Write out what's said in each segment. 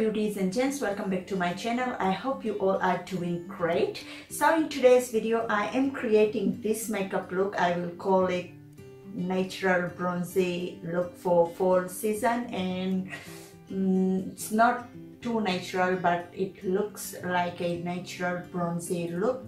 beauties and gents, welcome back to my channel. I hope you all are doing great. So in today's video I am creating this makeup look. I will call it natural bronzy look for fall season, and it's not too natural, but it looks like a natural bronzy look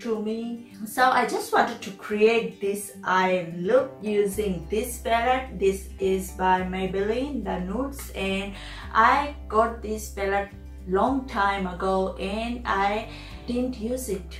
to me. So I just wanted to create this eye look using this palette. This is by Maybelline, the nudes, and I got this palette long time ago and I didn't use it,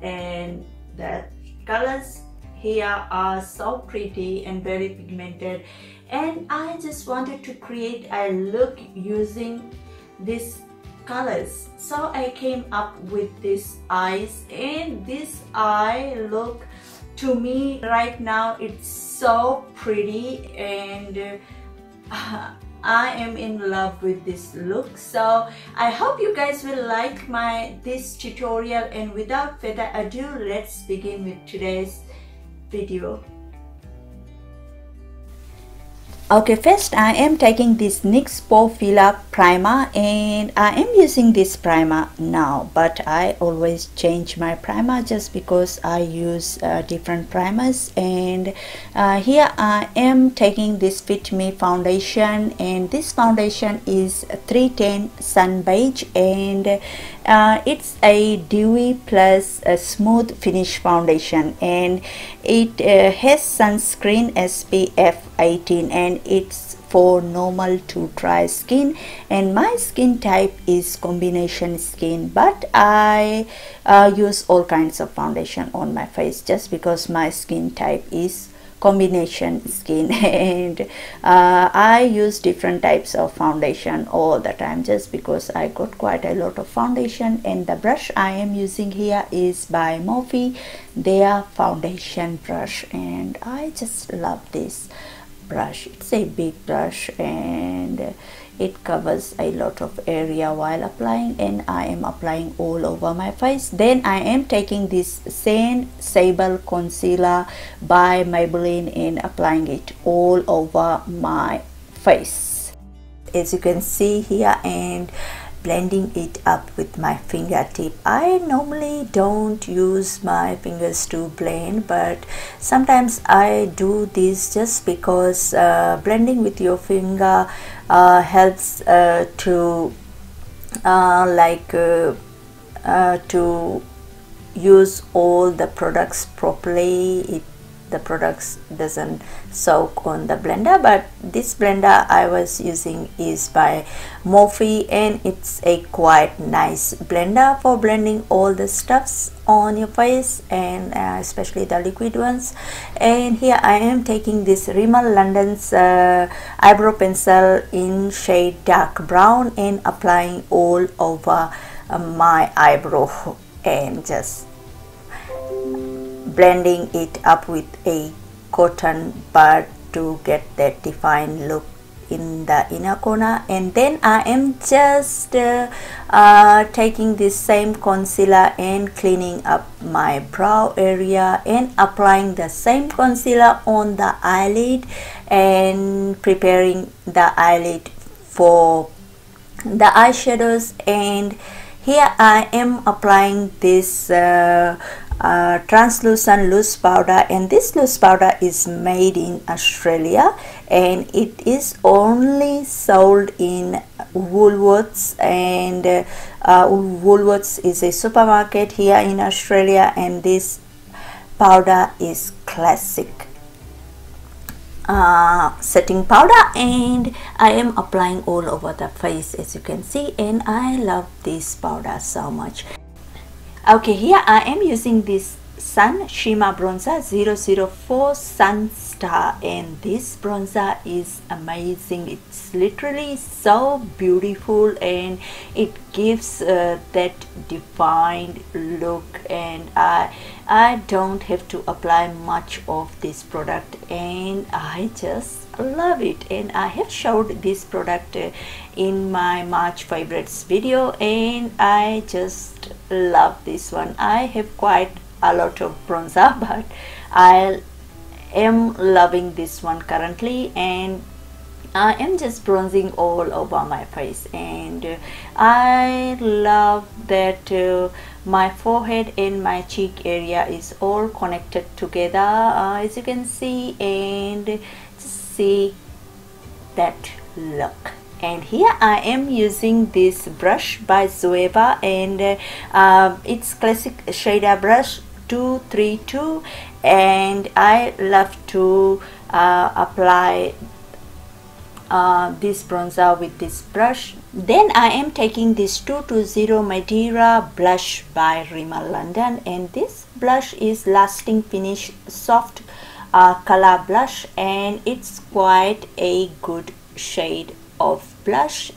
and the colors here are so pretty and very pigmented, and I just wanted to create a look using this colors. So I came up with this eyes, and this eye look to me right now it's so pretty, and I am in love with this look. So I hope you guys will like this tutorial, and without further ado, let's begin with today's video. Okay, first I am taking this NYX Pore Filler Primer, and I am using this primer now, but I always change my primer just because I use different primers. And here I am taking this Fit Me foundation, and this foundation is 310 Sun Beige, and it's a dewy plus a smooth finish foundation, and it has sunscreen SPF 18, and it's for normal to dry skin, and my skin type is combination skin, but I use all kinds of foundation on my face just because my skin type is combination skin, and I use different types of foundation all the time just because I got quite a lot of foundation. And the brush I am using here is by Morphe, their foundation brush, and I just love this brush. It's a big brush and it covers a lot of area while applying, and I am applying all over my face. Then I am taking this Sable Concealer by Maybelline and applying it all over my face, as you can see here, and blending it up with my fingertip. I normally don't use my fingers to blend, but sometimes I do this just because blending with your finger helps to use all the products properly. The products doesn't soak on the blender, but this blender I was using is by Morphe, and it's a quite nice blender for blending all the stuffs on your face, and especially the liquid ones. And here I am taking this Rimmel London's eyebrow pencil in shade dark brown and applying all over my eyebrow, and just blending it up with a cotton bud to get that defined look in the inner corner. And then I am just taking this same concealer and cleaning up my brow area and applying the same concealer on the eyelid and preparing the eyelid for the eyeshadows. And here I am applying this translucent loose powder, and this loose powder is made in Australia, and it is only sold in Woolworths, and Woolworths is a supermarket here in Australia, and this powder is classic setting powder, and I am applying all over the face, as you can see, and I love this powder so much. Okay, here I am using this Sun Shimmer Bronzer 004 Sun Star, and this bronzer is amazing. It's literally so beautiful, and it gives that defined look, and I don't have to apply much of this product, and I just love it. And I have showed this product in my March favorites video, and I just love this one. I have quite a lot of bronzer, but I am loving this one currently, and I am just bronzing all over my face, and I love that my forehead and my cheek area is all connected together, as you can see, and just see that look. And here I am using this brush by Zoeva, and it's classic shader brush 232, and I love to apply this bronzer with this brush. Then I am taking this 220 Madeira blush by Rimmel London, and this blush is lasting finish soft color blush, and it's quite a good shade of blush.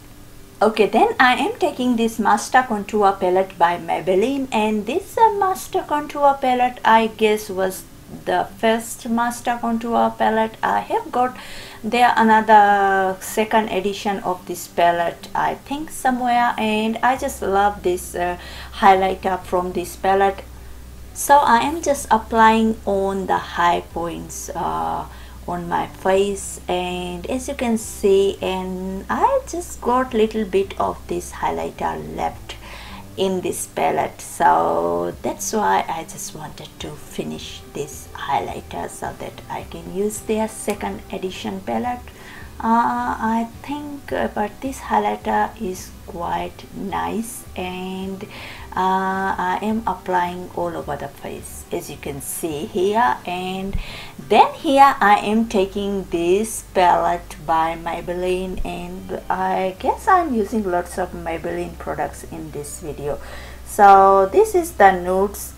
Okay, then I am taking this Master Contour palette by Maybelline, and this Master Contour palette I guess was the first Master Contour palette. I have got there another second edition of this palette, I think, somewhere, and I just love this highlighter from this palette. So I am just applying on the high points on my face, and as you can see, and I just got little bit of this highlighter left in this palette, so that's why I just wanted to finish this highlighter so that I can use their second edition palette. I think but this highlighter is quite nice, and I am applying all over the face, as you can see here. And then here I am taking this palette by Maybelline, and I guess I'm using lots of Maybelline products in this video. So this is the nudes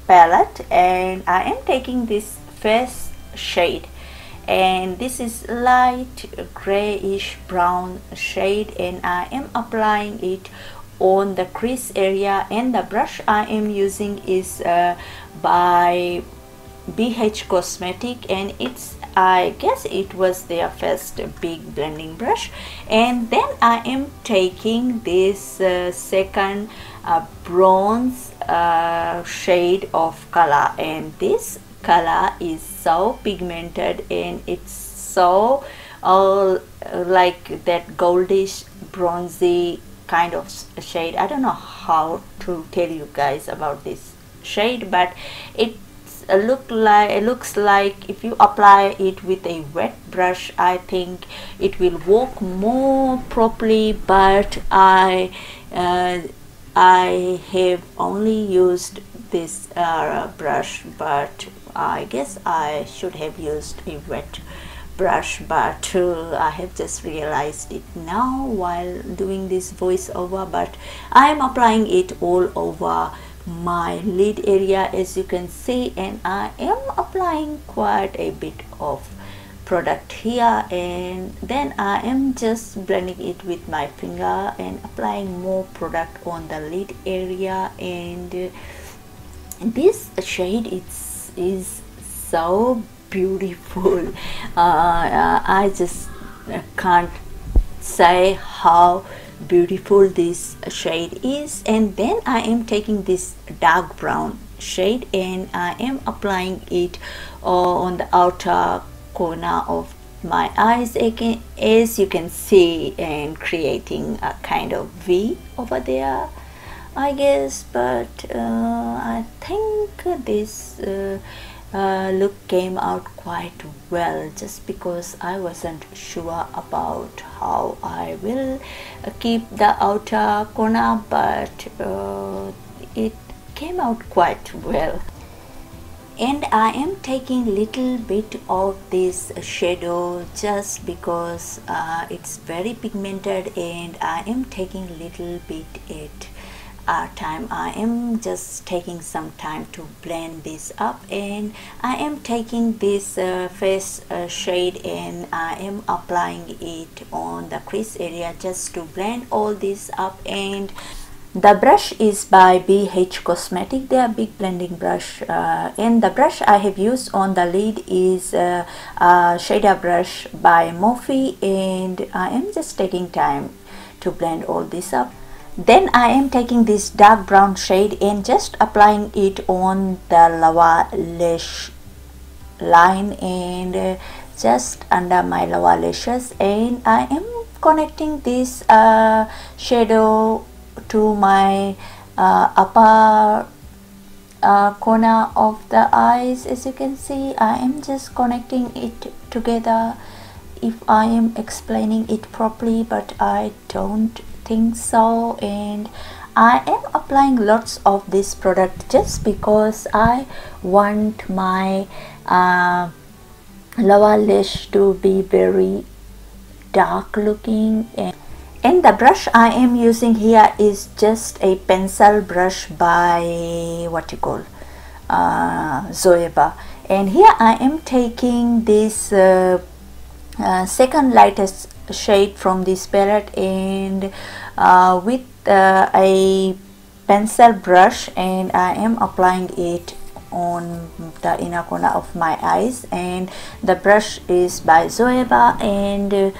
palette, and I am taking this first shade, and this is light grayish brown shade, and I am applying it on the crease area, and the brush I am using is by BH Cosmetic, and it's, I guess it was their first big blending brush. And then I am taking this second bronze shade of color, and this color is so pigmented, and it's so like that goldish bronzy kind of shade. I don't know how to tell you guys about this shade, but it looks like if you apply it with a wet brush, I think it will work more properly, but I have only used this brush, but I guess I should have used a wet brush, but I have just realized it now while doing this voiceover. But I am applying it all over my lid area, as you can see, and I am applying quite a bit of product here, and then I am just blending it with my finger and applying more product on the lid area. And this shade is so beautiful. I just can't say how beautiful this shade is. And then I am taking this dark brown shade, and I am applying it on the outer corner of my eyes again, as you can see, and creating a kind of V over there, I guess. But I think this look came out quite well, just because I wasn't sure about how I will keep the outer corner, but it came out quite well. And I am taking little bit of this shadow just because it's very pigmented, and I am taking little bit at time. I am just taking some time to blend this up, and I am taking this face shade, and I am applying it on the crease area just to blend all this up. And the brush is by BH Cosmetic, their big blending brush, and the brush I have used on the lid is a shader brush by Morphe, and I am just taking time to blend all this up. Then I am taking this dark brown shade and just applying it on the lower lash line, and just under my lower lashes, and I am connecting this shadow to my upper corner of the eyes. As you can see, I am just connecting it together, if I am explaining it properly, but I don't think so. And I am applying lots of this product just because I want my lower lash to be very dark looking. And the brush I am using here is just a pencil brush by what you call Zoeva. And here I am taking this second lightest shade from this palette, and with a pencil brush, and I am applying it on the inner corner of my eyes. And the brush is by Zoeva, and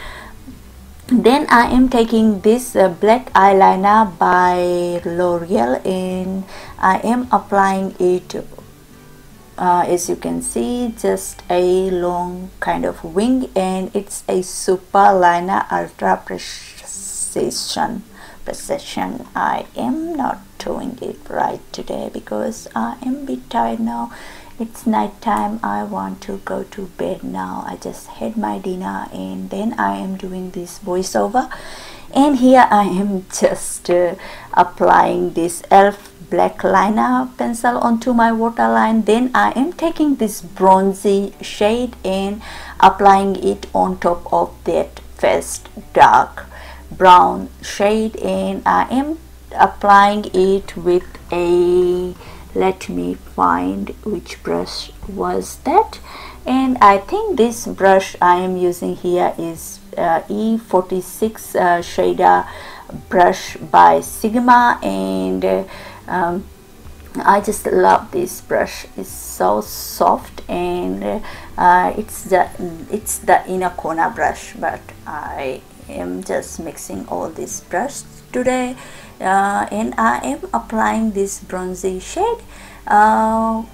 then I am taking this black eyeliner by L'Oreal, and I am applying it, as you can see, just a long kind of wing, and it's a super liner ultra precision. I am not doing it right today because I am a bit tired now. It's night time. I want to go to bed now. I just had my dinner, and then I am doing this voiceover. And here I am just applying this elf black liner pencil onto my waterline. Then I am taking this bronzy shade and applying it on top of that first dark brown shade, and I am applying it with a, let me find which brush was that, and I think this brush I am using here is E46 shader brush by Sigma, and I just love this brush. It's so soft, and it's the inner corner brush, but I am just mixing all these brushes today, and I am applying this bronzy shade. I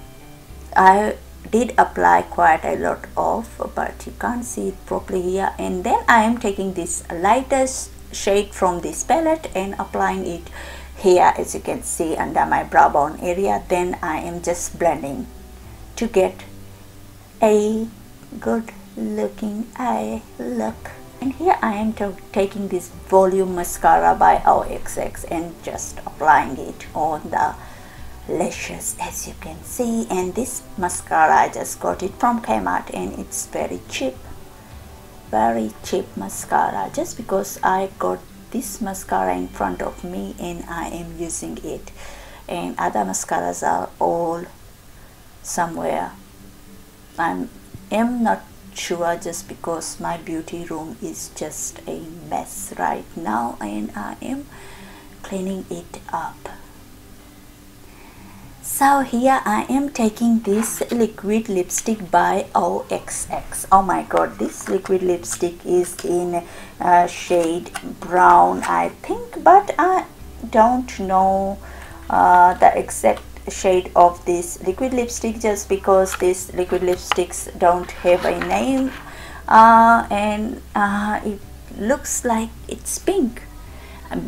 did apply quite a lot of, but you can't see it properly here. And then I am taking this lightest shade from this palette and applying it here, as you can see, under my brow bone area. Then I am just blending to get a good looking eye look. And here I am taking this volume mascara by OXX and just applying it on the lashes, as you can see. And this mascara, I just got it from Kmart, and it's very cheap mascara, just because I got this mascara in front of me and I am using it, and other mascaras are all somewhere. I am not sure, just because my beauty room is just a mess right now, and I am cleaning it up. So here I am taking this liquid lipstick by OXX. Oh my god, this liquid lipstick is in shade brown, I think, but I don't know the exact shade of this liquid lipstick, just because these liquid lipsticks don't have a name, and it looks like it's pink,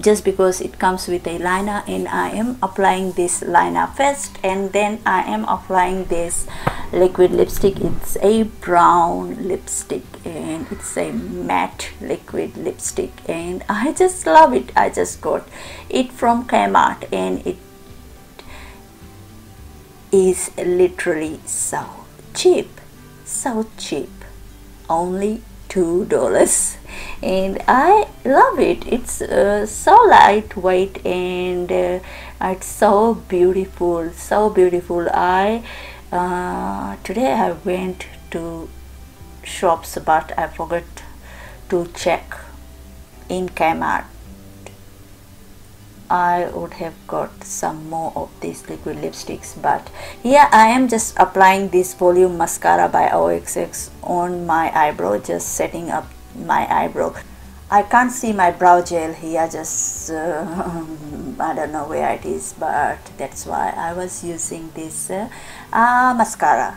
just because it comes with a liner. And I am applying this liner first, and then I am applying this liquid lipstick. It's a brown lipstick, and it's a matte liquid lipstick, and I just love it. I just got it from Kmart, and it is literally so cheap, only $2, and I love it. It's so lightweight, and it's so beautiful, I today I went to shops, but I forgot to check in Kmart. I would have got some more of these liquid lipsticks, but here I am just applying this volume mascara by OXX on my eyebrow, just setting up my eyebrow. I can't see my brow gel here, just I don't know where it is, but that's why I was using this mascara.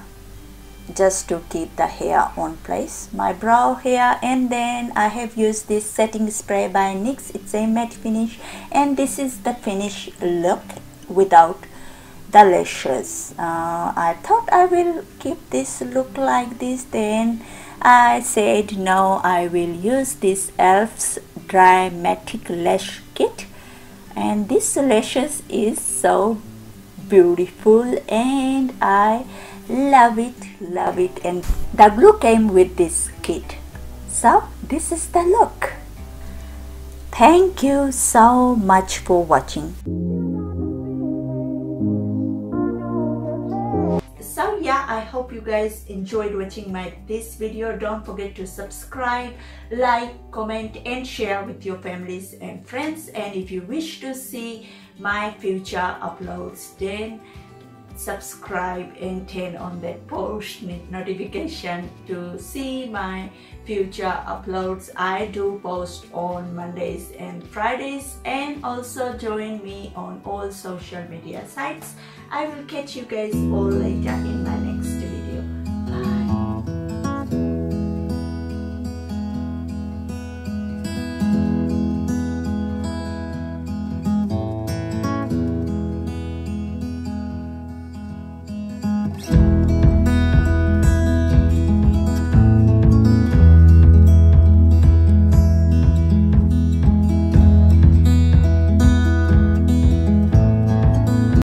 just to keep the hair on place, my brow hair. And then I have used this setting spray by NYX. It's a matte finish, and this is the finish look without the lashes. I thought I will keep this look like this, then I said no, I will use this e.l.f.'s Dramatic Lash Kit, and this lashes is so beautiful and I love it, and the glue came with this kit. So this is the look. Thank you so much for watching. So yeah, I hope you guys enjoyed watching this video. Don't forget to subscribe, like, comment and share with your families and friends. And if you wish to see my future uploads, then subscribe and turn on that post notification to see my future uploads. I do post on Mondays and Fridays, and also join me on all social media sites. I will catch you guys all later in my next